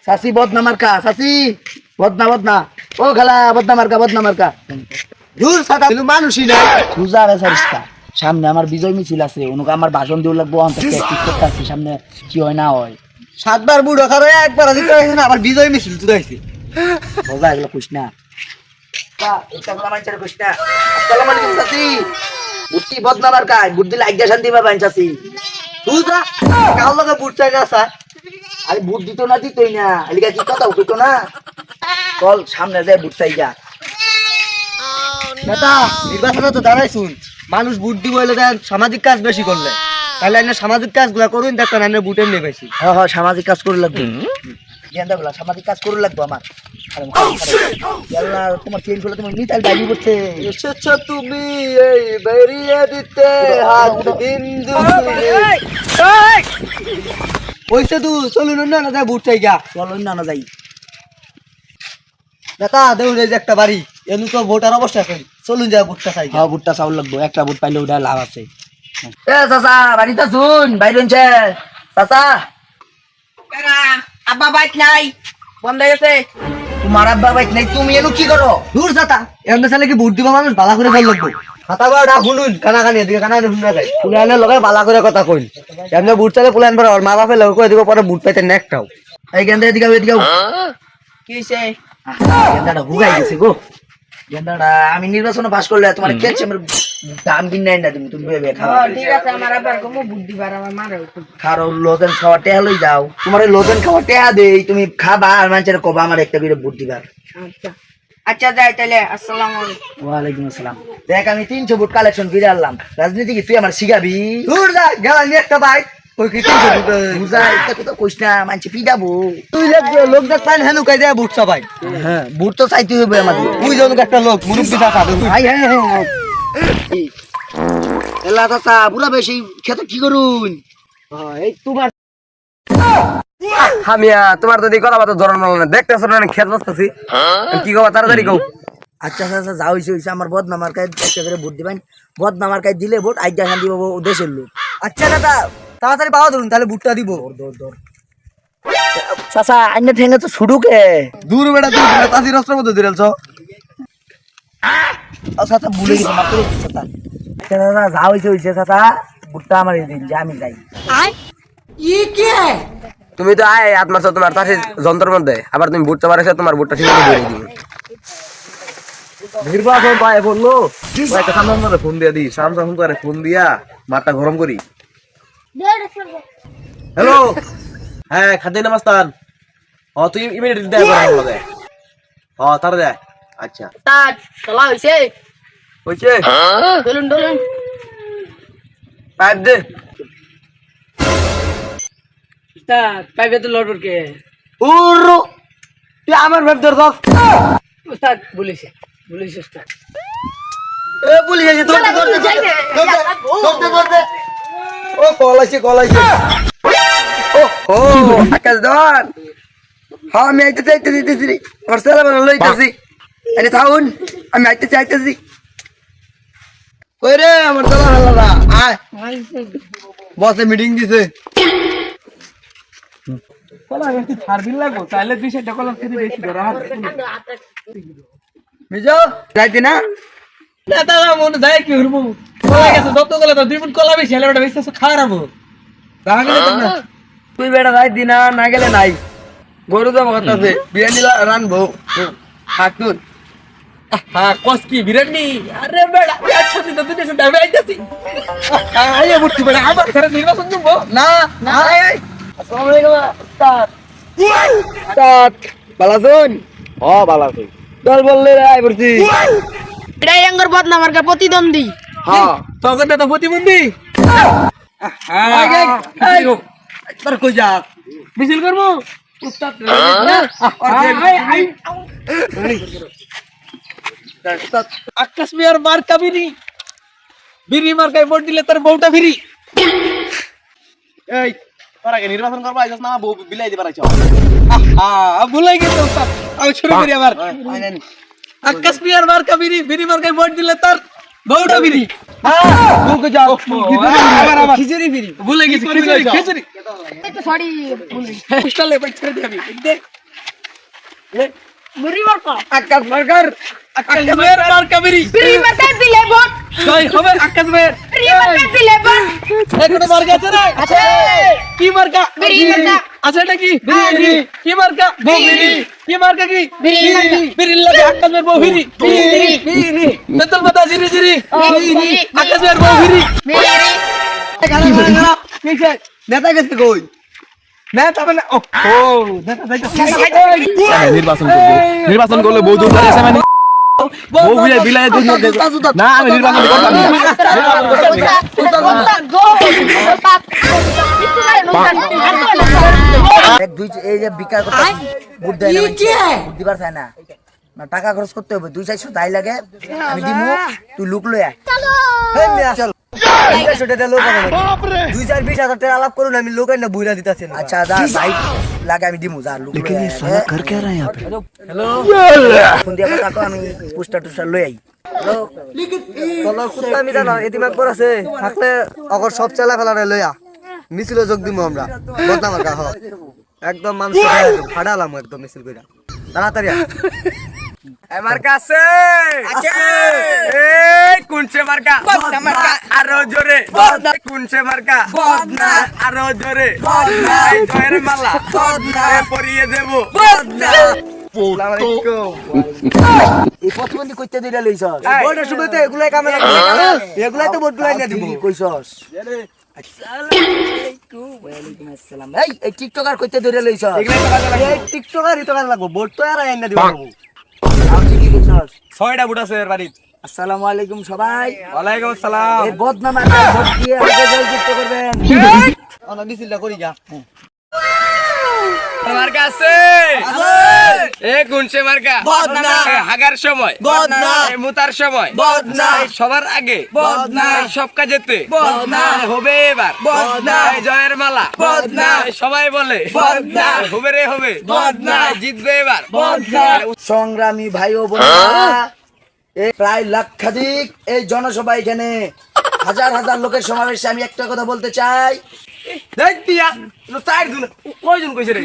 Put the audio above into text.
চাচি বদনা মার্কা চাচি বদনা ও খালা বদনা মার্কা দূর সাদা মানুষই নাই সুজা রে সারিস্তা সামনে আমার বিজয় মিছিল আছে অনুকে আমার ভাষণ দিও লাগবো অন্তত প্র্যাকটিস করতে আছে সামনে কি হয় না হয় 7 বার বুড়ো খারে একবার আজি কইছ না আবার বিজয় মিছিল তুইছি সোজা এগুলো কইস না এটা বলা মানছার কইস না আসসালামু আলাইকুম চাচি বুদ্ধি বদনা মার্কা বুদ্ধি লাগিয়া শান্তি পাবা চাচি তুই যা কাল লগে বুট চাই না স্যার আরে বুট দিত না দিতই না এলিকা কি কথা কইতো না চল সামনে যায় বুট চাই যা নেতা নির্বাচনে তো দাঁড়াই শুন মানুষ বুট দিব হইলে দেন সামাজিক কাজ বেশি করলে তাহলে এনে সামাজিক কাজগুলো করুন দেখেন এনে বুটের নিয়ে বেশি হ্যাঁ সামাজিক কাজ করে লাগবে গেন্দা বলা সামাজিক কাজ করে লাগবে আমার তোমার চেঞ্জ করলে তুমি মিতাল দাবি করছে এসেছ তুমি এই বেরিয়ে দিতে হাত বিন্দু ওইসে তুই চলুন না না বুট চাই গা চলো না যাই নেতা দেউন এই যে একটা বাড়ি এনু তো ভোটার অবস্থা এখন চলুন যা বুটটা চাই হ্যাঁ বুটটা চাউল লাগবে একটা বুট পাইলে ওটা লাভ আছে এ চাচা বাড়িতে শুন বাইরে চাচা আব্বা বাইক নাই বন্ধ হয়ে গেছে তোমার আব্বা বাইক নাই তুমি এনু কি করো দূর যাতা এমন সালে কি বুট দিব মানুষ বালা করে ফেল লাগবে হাতা বাড়া শুনুন কানাকানি এদিকে কানাকানি শুনে যায় পুলানের লগে বালা করে কথা কইল এমনি বুট চালে পুলান পরে মা বাপের লগে কই দিব পরে বুট পাইতে নেকটাও এই গেন্দা এদিকে কি হইছে গেন্দাটা হুগাই গেছে গো গেন্দাটা আমি নির্বাচনে পাস করলে তোমার কেছে আমার দাম কিন নাই না তুমি ভেবে খাওয়া ঠিক আছে আমার আবার কমু বুদ্ধি বার আমার মারে খারো লোজেন খাওয়া টেহা লই যাও তোমার লোজেন খাওয়া টেহা দেই তুমি খাবা আর মানুষের কবা আমার একটা করে বুট দিবা আচ্ছা আচ্ছা যাই তাহলে আসসালামু আলাইকুম ওয়ালাইকুম আসসালাম দেখ আমি 300 বুট কালেকশন করে আনলাম রাজনীতি কি তুই আমার শিখাবি দূর যা গেলা নিয়ে একটা বাইক কই কি তুই বুঝা এটা তো কইস না মানছি পিডাবো তুই লোক দেখ পাইন হেনু কাই যায় বুট সবাই হ্যাঁ বুট তো চাইতে হবে আমাদের তুই জন একটা লোক মুরব্বি চাচা হাই হাই হাই এলা চাচা পুরা বেশি খেতে কি করুন এই তোমার হামিয়া তোমার তো কথা বাতা জরন মাল না দেখতেছ না খেত বসতাছি কি কবা তাড়াতাড়ি কও আচ্ছা আচ্ছা যা হইছে আমার বদনামার কাজ একটা করে ভোট দিবেন বদনামার কাজ দিলে ভোট আইজা শান্তি পাবো দেশের লোক আচ্ছা দাদা তাড়াতাড়ি পাওয়া ধরুন তাহলে বুটটা দিব চাচা আইনে ঠেঙ্গে তো ছুডুকে দূর বেটা দূর তাজি রাস্তার মধ্যে দিরেলছ চাচা ভুলে গেছি মাত্র চাচা আচ্ছা দাদা যা হইছে চাচা ভোটটা আমার দিন যে আমি যাই তুমি তো আয় আত্মার তোমার তাসি যন্ত্রের মধ্যে আবার তুমি বুটটা পারেছ তোমার বুটটা ঠিক করে দিয়ে দিবে নির্বাচন পায় বললো একটা সামনের মধ্যে ফোন দিয়ে দিই সামনে ফোন করে ফোন দিয়া মাঠটা গরম করি হ্যালো হ্যাঁ খাদ্য নামাস্তান তুই ইমিডিয়েটলি দেয় করে তারা দেয় আচ্ছা তাত চলা হইছে হইছে ডলুন ডলুন পাইপ দে উস্তাদ পাইবে তো লড়র কে উরু তুই আমার ভেব ধর দস উস্তাদ বলিছে উস্তাদ এ বলি গেছে ধরতে ও কল আছে ও আকাশ ধর হ্যাঁ আমি আইতে চাইতেছি আমার ছেলে বানা লইতেছি আরে থাউন আমি আইতে চাইতেছি কই রে আমার ছেলে হালালা আয় বসে মিটিং দিছে কলা একটু ছাড়বিন লাগো তাহলে 200 কলম ফ্রি বেশি ধরা হবে মিজো যাইতে না দাদা মনে যায় কি হরবো কলা গেছে যত কলা তো দুই ফুট কলা বেশি হলে ওটা বেশি খারাপ দাঁড়া গেলে তো না তুই বেটা যাই দিনা না গেলে নাই গরু তো মতাছে বিরিয়ানি রানবো হাকুন হ্যাঁ কস কি বিরিয়ানি আরে বেটা আচ্ছা তুই তো দুটো ডাবে আইতাছি আইয়া বুঝছি বেটা আবার ঘরে নির্বাচন করব না না আসসালামু আলাইকুম উস্তাদ বালাসুন বালাসুন দল বললে আই পড়ছি এটাই আঙ্গর বদনা মার্কা প্রতিদ্বন্দ্বী হ্যাঁ তখন তো প্রতিবন্ধী তোর কই যা মিছিল করবো উস্তাদ আকাশ মিয়ার মার্কা বিরি মার্কায় ভোট দিলে তার বউটা ফিরি এই তোর আগে নির্বাচন করবো আইছস না বউ বিলাই দিবার আইছ ভুলাই গেছে উস্তাদ আমি শুরু করি আবার আকাশ মিয়ার মার্কা বিরি মার্কায় ভোট দিলে তার বউটা ফিরি হ্যাঁ বউকে যাও খিচুড়ি ফিরি ভুলে গেছি খিচুড়ি সরি পুষ্টালে বাট ছেড়ে দিবি দেখ বুড়ি মার্কা আকাশ মার্কার আকাশ মের মার্কা বেরি বুড়ি মার্কা দিলে ভোট জয় হবে আকাশ মের বুড়ি মার্কা দিলে ভোট একটা মার্কা আছে রে আছে কি মার্কা বিড়ি মার্কা। আছে এটা কি বিড়ি কি মার্কা বিড়ি। কি মার্কা কি বিড়ি মার্কা। বিড়ি লাগে আকাশ মের বহিরি বিড়ি। বিড়ি তেতল পাতা জিরি জিরি বিড়ি। আকাশ মের বহিরি মেরি নেতা গেছে কই নেতা মানে ও নেতা নির্বাচন করলে বউ দূর করে মানে বউ বিলায় দুই না আমি নির্বাচন করতাম না দুই এই যে বিকার করতে বুদ্ধ দেয় না বুদ্ধি পারছ না না টাকা খরচ করতে হবে 2-400 দাই লাগে আমি দিমু তুই লুক লয়া হেই মিয়া চল 200 টাকা লোক হবে 2-20,000 টাকা আলাপ করুন আমি লোক না বুইরা দিতাছেন আচ্ছা দা দাই লাগে আমি দিমু যা লুক লয়া कर क्या रहा है यहाँ पे ফোন দিয়া কথা আমি পোস্টার টুস্টার লই আই তলর কুত্তা আমি জানো এদিমাগ পর আছে থাকলে অগর সব চালা ফেলারে লইয়া মিছিল যোগ দিমু আমরা বদনাম কা হ একদম মানুষ ফাড়ালাম একদম মিছিল কইরা তাড়াতাড়ি আমার কাছে আছে এই কোনছে মার্কা বদনা মার্কা আরো জোরে বদনা কোনছে মার্কা বদনা আরো জোরে বদনা এই জয়ের মালা বদনা পরিয়ে দেব বদনা আসসালামু আলাইকুম এই প্রতিবন্ধী কইতে দিরা লইছস বড় শুভতে এগুলাই কামে লাগবে এগুলাই তো বড় লাইন দিব কইছস ওয়ালাইকুম আসসালাম এই টিকটকার কইতে দিরা লইছস এই টিকটকার ই তো কাজ লাগবো বড় তো আর আইনা দিব আমি কি কইছস 6টা বুট আছে এর বাড়ি আসসালামু আলাইকুম সবাই ওয়ালাইকুম আসসালাম এই বদনাম আর ভোট দিয়ে আমাকে জয়যুক্ত করবেন আমরা মিছিলটা করি যা আমার কাছে এ কোনছে মার্কা বদনা হাগার সময় বদনা মুতার সময় বদনা সবার আগে বদনা সব কাজেতে বদনা হবে এবার বদনা জয়ের মালা বদনা সবাই বলে বদনা হবে রে হবে বদনা জিতবে এবার বদনা সংগ্রামী ভাই ও বোনেরা এই প্রায় লক্ষাধিক এই জনসভা এখানে হাজার হাজার লোকের সমাবেশে আমি একটা কথা বলতে চাই দেখ দিয়া চার দিন কয়জন কইছে রে